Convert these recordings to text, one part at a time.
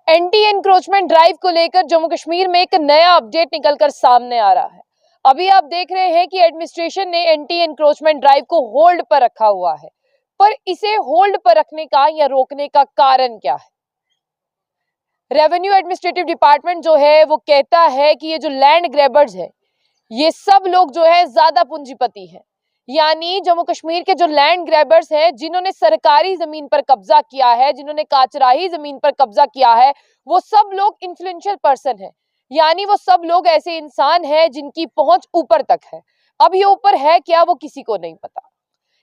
Anti encroachment drive को लेकर जम्मू कश्मीर में एक नया अपडेट निकलकर सामने आ रहा है। अभी आप देख रहे हैं कि एडमिनिस्ट्रेशन ने एंटी एनक्रोचमेंट ड्राइव को होल्ड पर रखा हुआ है, पर इसे होल्ड पर रखने का या रोकने का कारण क्या है? रेवेन्यू एडमिनिस्ट्रेटिव डिपार्टमेंट जो है वो कहता है कि ये जो लैंड ग्रैबर्स है, ये सब लोग जो है ज्यादा पूंजीपति हैं। यानी जम्मू कश्मीर के जो लैंड ग्रैबर्स हैं, जिन्होंने सरकारी जमीन पर कब्जा किया है, जिन्होंने काचराही जमीन पर कब्जा किया है, वो सब लोग इन्फ्लुएंशियल पर्सन हैं। यानी वो सब लोग ऐसे इंसान हैं जिनकी पहुंच ऊपर तक है। अब ये ऊपर है क्या, वो किसी को नहीं पता।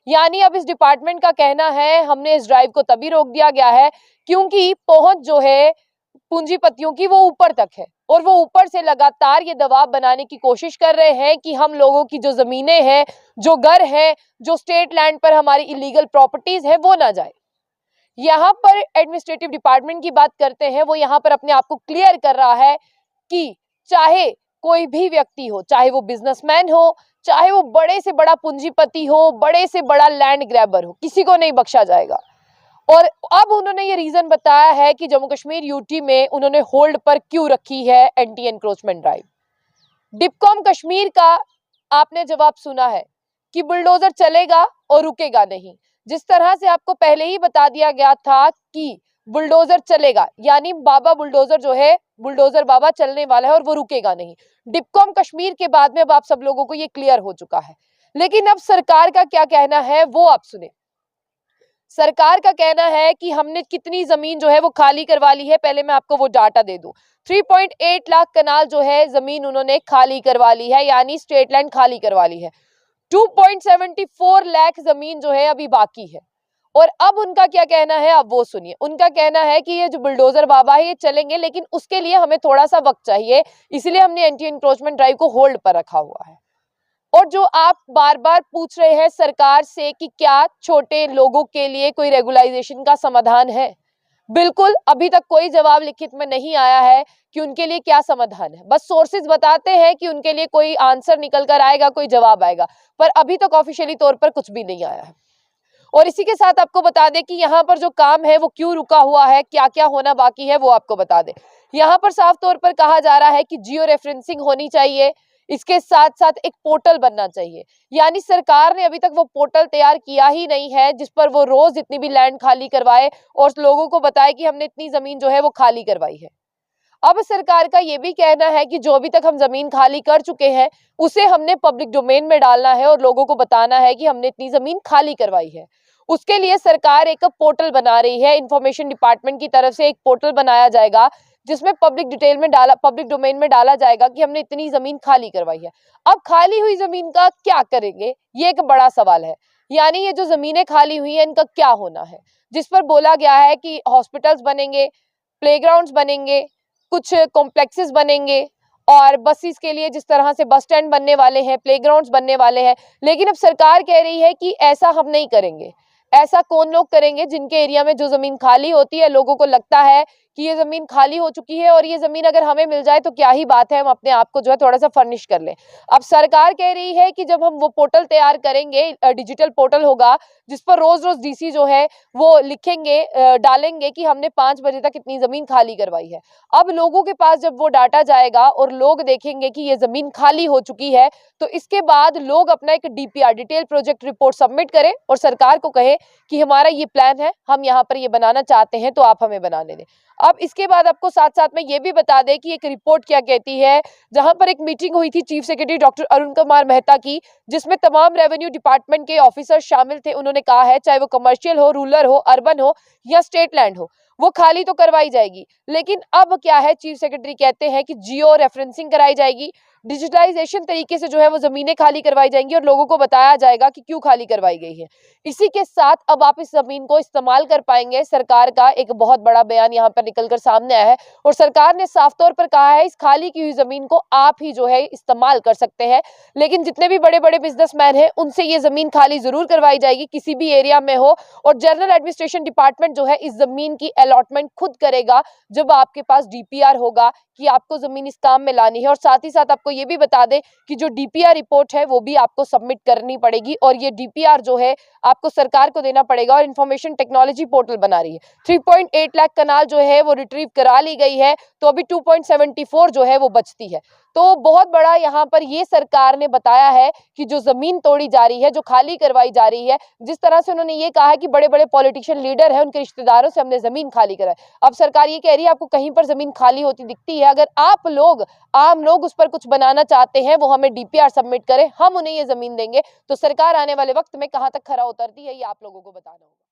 यानी अब इस डिपार्टमेंट का कहना है हमने इस ड्राइव को तभी रोक दिया गया है क्योंकि पहुंच जो है पूंजीपतियों की वो ऊपर तक है, और वो ऊपर से लगातार ये दबाव बनाने की कोशिश कर रहे हैं कि हम लोगों की जो जमीनें हैं, जो घर हैं, जो स्टेट लैंड पर हमारी इलीगल प्रॉपर्टीज है, वो ना जाए। यहाँ पर एडमिनिस्ट्रेटिव डिपार्टमेंट की बात करते हैं, वो यहाँ पर अपने आप को क्लियर कर रहा है कि चाहे कोई भी व्यक्ति हो, चाहे वो बिजनेसमैन हो, चाहे वो बड़े से बड़ा पूंजीपति हो, बड़े से बड़ा लैंड ग्रैबर हो, किसी को नहीं बख्शा जाएगा। और अब उन्होंने ये रीजन बताया है कि जम्मू कश्मीर यूटी में उन्होंने होल्ड पर क्यों रखी है एंटी एनक्रोचमेंट ड्राइव। डिपकॉम कश्मीर का आपने जवाब सुना है कि बुलडोजर चलेगा और रुकेगा नहीं। जिस तरह से आपको पहले ही बता दिया गया था कि बुलडोजर चलेगा, यानी बाबा बुलडोजर जो है, बुलडोजर बाबा चलने वाला है और वो रुकेगा नहीं। डिपकॉम कश्मीर के बाद में अब आप सब लोगों को ये क्लियर हो चुका है। लेकिन अब सरकार का क्या कहना है वो आप सुने। सरकार का कहना है कि हमने कितनी जमीन जो है वो खाली करवा ली है। पहले मैं आपको वो डाटा दे दूं। 3.8 लाख कनाल जो है जमीन उन्होंने खाली करवा ली है, यानी स्टेट लैंड खाली करवा ली है। 2.74 लाख जमीन जो है अभी बाकी है। और अब उनका क्या कहना है, अब वो सुनिए। उनका कहना है कि ये जो बुलडोजर बाबा है ये चलेंगे, लेकिन उसके लिए हमें थोड़ा सा वक्त चाहिए, इसलिए हमने एंटी एनक्रोचमेंट ड्राइव को होल्ड पर रखा हुआ है। और जो आप बार बार पूछ रहे हैं सरकार से कि क्या छोटे लोगों के लिए कोई रेगुलाइजेशन का समाधान है, बिल्कुल अभी तक कोई जवाब लिखित में नहीं आया है कि उनके लिए क्या समाधान है। बस सोर्सेज बताते हैं कि उनके लिए कोई आंसर निकल कर आएगा, कोई जवाब आएगा, पर अभी तक ऑफिशियली तौर पर कुछ भी नहीं आया है। और इसी के साथ आपको बता दें कि यहाँ पर जो काम है वो क्यों रुका हुआ है, क्या क्या होना बाकी है वो आपको बता दें। यहाँ पर साफ तौर पर कहा जा रहा है कि जियो रेफरेंसिंग होनी चाहिए, इसके साथ साथ एक पोर्टल बनना चाहिए। यानी सरकार ने अभी तक वो पोर्टल तैयार किया ही नहीं है जिस पर वो रोज जितनी भी लैंड खाली करवाए और लोगों को बताए कि हमने इतनी जमीन जो है वो खाली करवाई है। अब सरकार का ये भी कहना है कि जो अभी तक हम जमीन खाली कर चुके हैं उसे हमने पब्लिक डोमेन में डालना है और लोगों को बताना है कि हमने इतनी जमीन खाली करवाई है। उसके लिए सरकार एक पोर्टल बना रही है। इंफॉर्मेशन डिपार्टमेंट की तरफ से एक पोर्टल बनाया जाएगा जिसमें पब्लिक डोमेन में डाला जाएगा कि हमने इतनी जमीन खाली करवाई है। अब खाली हुई जमीन का क्या करेंगे, ये एक बड़ा सवाल है। यानी ये जो जमीनें खाली हुई है इनका क्या होना है, जिस पर बोला गया है कि हॉस्पिटल्स बनेंगे, प्लेग्राउंड्स बनेंगे, कुछ कॉम्प्लेक्सेस बनेंगे, और बसेस के लिए जिस तरह से बस स्टैंड बनने वाले हैं, प्लेग्राउंड्स बनने वाले हैं। लेकिन अब सरकार कह रही है कि ऐसा हम नहीं करेंगे। ऐसा कौन लोग करेंगे जिनके एरिया में जो जमीन खाली होती है, लोगों को लगता है कि ये जमीन खाली हो चुकी है और ये जमीन अगर हमें मिल जाए तो क्या ही बात है, हम अपने आप को जो है थोड़ा सा फर्निश कर लें। अब सरकार कह रही है कि जब हम वो पोर्टल तैयार करेंगे, डिजिटल पोर्टल होगा जिस पर रोज रोज डीसी जो है वो लिखेंगे, डालेंगे कि हमने 5 बजे तक इतनी जमीन खाली करवाई है। अब लोगों के पास जब वो डाटा जाएगा और लोग देखेंगे कि ये जमीन खाली हो चुकी है, तो इसके बाद लोग अपना एक DPR, detail project report submit करें और सरकार को कहे कि हमारा ये प्लान है, हम यहाँ पर ये बनाना चाहते हैं, तो आप हमें बनाने दें। अब इसके बाद आपको साथ साथ में ये भी बता दें कि एक रिपोर्ट क्या कहती है, जहां पर एक मीटिंग हुई थी chief secretary doctor Arun Kumar Mehta की, जिसमें तमाम रेवेन्यू डिपार्टमेंट के ऑफिसर शामिल थे। उन्होंने कहा है चाहे वो कमर्शियल हो, रूरल हो, अर्बन हो या स्टेट लैंड हो, वो खाली तो करवाई जाएगी। लेकिन अब क्या है, चीफ सेक्रेटरी कहते हैं कि जियो रेफरेंसिंग कराई जाएगी, डिजिटलाइजेशन तरीके से जो है वो जमीनें खाली करवाई जाएंगी और लोगों को बताया जाएगा कि क्यों खाली करवाई गई है। इसी के साथ अब आप इस जमीन को इस्तेमाल कर पाएंगे। सरकार का एक बहुत बड़ा बयान यहाँ पर निकलकर सामने आया है और सरकार ने साफ तौर पर कहा है इस खाली की हुई जमीन को आप ही जो है इस्तेमाल कर सकते हैं। लेकिन जितने भी बड़े बड़े बिजनेसमैन हैं उनसे ये जमीन खाली जरूर करवाई जाएगी, किसी भी एरिया में हो। और जनरल एडमिनिस्ट्रेशन डिपार्टमेंट जो है इस जमीन की अलॉटमेंट खुद करेगा जब आपके पास डीपीआर होगा कि आपको जमीन इस काम में लानी है। और साथ ही साथ आपको ये भी बता दें कि जो डीपीआर रिपोर्ट है वो भी आपको सबमिट करनी पड़ेगी और ये डीपीआर जो है आपको सरकार को देना पड़ेगा और इंफॉर्मेशन टेक्नोलॉजी पोर्टल बना रही है। 3.8 लाख कनाल जो है वो रिट्रीव करा ली गई है, तो अभी 2.74 जो है वो बचती है। तो बहुत बड़ा यहाँ पर ये सरकार ने बताया है कि जो जमीन तोड़ी जा रही है, जो खाली करवाई जा रही है, जिस तरह से उन्होंने ये कहा है कि बड़े बड़े पॉलिटिशियन लीडर है उनके रिश्तेदारों से हमने जमीन खाली कराई। अब सरकार ये कह रही है आपको कहीं पर जमीन खाली होती दिखती है, अगर आप लोग आम लोग उस पर कुछ बनाना चाहते हैं, वो हमें डीपीआर सबमिट करें, हम उन्हें ये जमीन देंगे। तो सरकार आने वाले वक्त में कहां तक खरा उतरती है ये आप लोगों को बताना होगा।